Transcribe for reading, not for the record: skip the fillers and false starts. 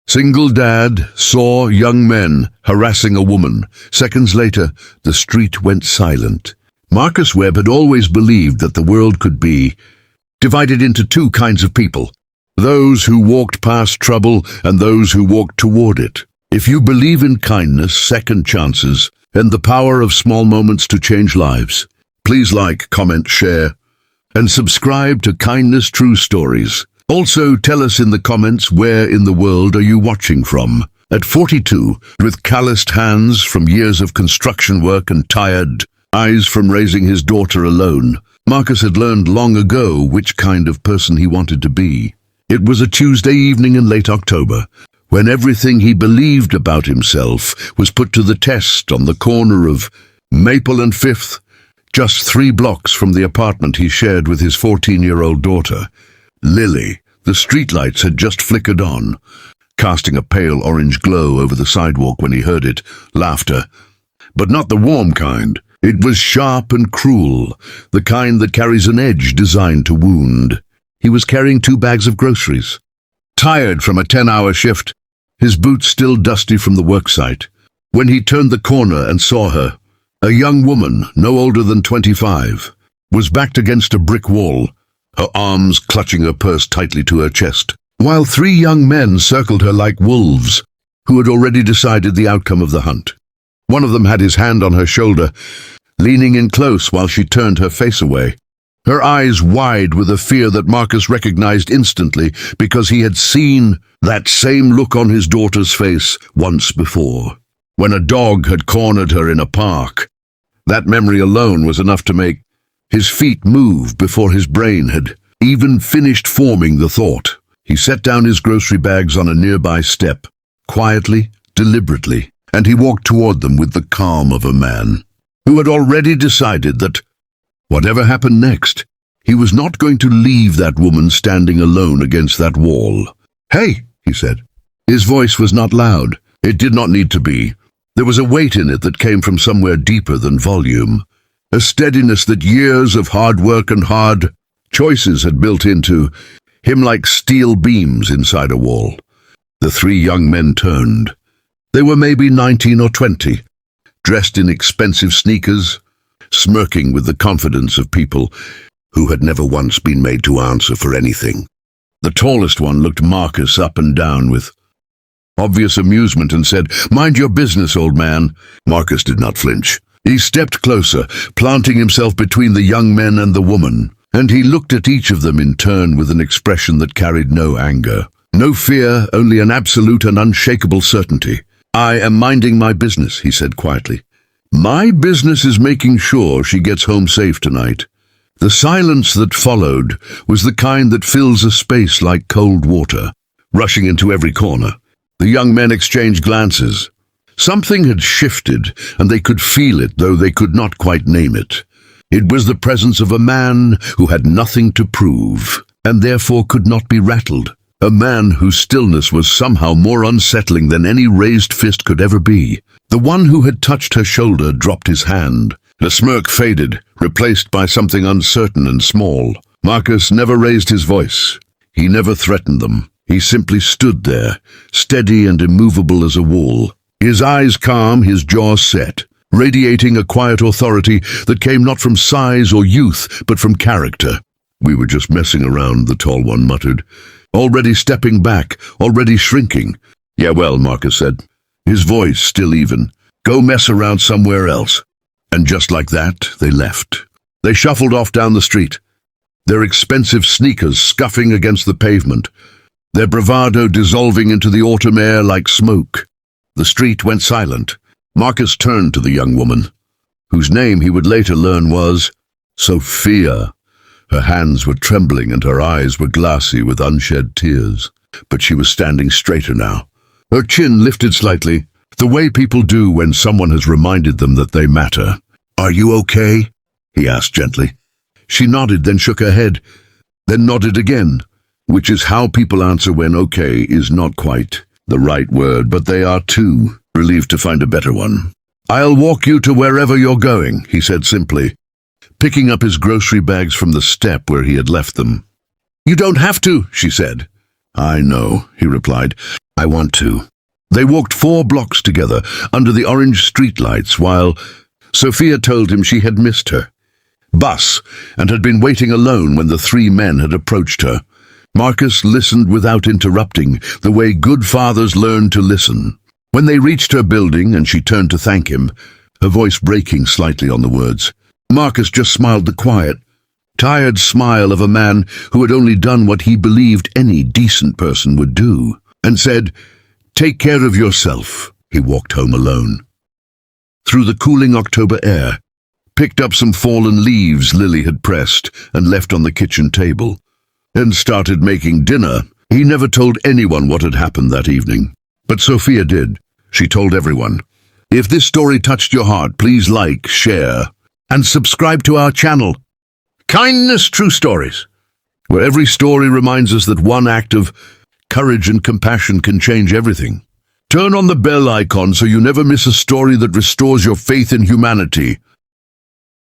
Single dad saw young men harassing a woman. Seconds later, the street went silent. Marcus Webb had always believed that the world could be divided into two kinds of people: those who walked past trouble and those who walked toward it. If you believe in kindness, second chances, and the power of small moments to change lives, please like, comment, share, and subscribe to Kindness True Stories. Also, tell us in the comments where in the world are you watching from. At 42, with calloused hands from years of construction work and tired eyes from raising his daughter alone, Marcus had learned long ago which kind of person he wanted to be. It was a Tuesday evening in late October, when everything he believed about himself was put to the test on the corner of Maple and 5th, just 3 blocks from the apartment he shared with his 14-year-old daughter, Lily. The streetlights had just flickered on, casting a pale orange glow over the sidewalk when he heard it. Laughter. But not the warm kind. It was sharp and cruel, the kind that carries an edge designed to wound. He was carrying 2 bags of groceries. Tired from a 10-hour shift, his boots still dusty from the worksite, when he turned the corner and saw her, a young woman, no older than 25, was backed against a brick wall, her arms clutching her purse tightly to her chest, while 3 young men circled her like wolves, who had already decided the outcome of the hunt. One of them had his hand on her shoulder, leaning in close while she turned her face away, her eyes wide with a fear that Marcus recognized instantly because he had seen that same look on his daughter's face once before, when a dog had cornered her in a park. That memory alone was enough to make his feet move before his brain had even finished forming the thought. He set down his grocery bags on a nearby step, quietly, deliberately, and he walked toward them with the calm of a man who had already decided that whatever happened next, he was not going to leave that woman standing alone against that wall. "Hey," he said. His voice was not loud. It did not need to be. There was a weight in it that came from somewhere deeper than volume, a steadiness that years of hard work and hard choices had built into him like steel beams inside a wall. The 3 young men turned. They were maybe 19 or 20, dressed in expensive sneakers, smirking with the confidence of people who had never once been made to answer for anything. The tallest one looked Marcus up and down with obvious amusement and said, "Mind your business, old man." Marcus did not flinch. He stepped closer, planting himself between the young men and the woman, and he looked at each of them in turn with an expression that carried no anger, no fear, only an absolute and unshakable certainty. "I am minding my business," he said quietly. "My business is making sure she gets home safe tonight." The silence that followed was the kind that fills a space like cold water, rushing into every corner. The young men exchanged glances. Something had shifted, and they could feel it, though they could not quite name it. It was the presence of a man who had nothing to prove, and therefore could not be rattled. A man whose stillness was somehow more unsettling than any raised fist could ever be. The one who had touched her shoulder dropped his hand. The smirk faded, replaced by something uncertain and small. Marcus never raised his voice. He never threatened them. He simply stood there, steady and immovable as a wall. His eyes calm, his jaw set, radiating a quiet authority that came not from size or youth, but from character. "We were just messing around," the tall one muttered. "Already stepping back, already shrinking." "Yeah, well," Marcus said, his voice still even. "Go mess around somewhere else." And just like that, they left. They shuffled off down the street, their expensive sneakers scuffing against the pavement, their bravado dissolving into the autumn air like smoke. The street went silent. Marcus turned to the young woman, whose name he would later learn was Sophia. Her hands were trembling and her eyes were glassy with unshed tears, but she was standing straighter now. Her chin lifted slightly, the way people do when someone has reminded them that they matter. "Are you okay?" he asked gently. She nodded, then shook her head, then nodded again, which is how people answer when okay is not quite the right word, but they are too relieved to find a better one. "I'll walk you to wherever you're going," he said simply, picking up his grocery bags from the step where he had left them. "You don't have to," she said, "I know," he replied. "I want to." They walked 4 blocks together under the orange streetlights while Sophia told him she had missed her bus and had been waiting alone when the 3 men had approached her. Marcus listened without interrupting, the way good fathers learn to listen. When they reached her building and she turned to thank him, her voice breaking slightly on the words, Marcus just smiled the quiet, tired smile of a man who had only done what he believed any decent person would do, and said, "Take care of yourself." He walked home alone. Through the cooling October air, picked up some fallen leaves Lily had pressed and left on the kitchen table, then started making dinner. He never told anyone what had happened that evening, but Sophia did. She told everyone. If this story touched your heart, please like, share, and subscribe to our channel. Kindness True Stories, where every story reminds us that one act of courage and compassion can change everything. Turn on the bell icon so you never miss a story that restores your faith in humanity.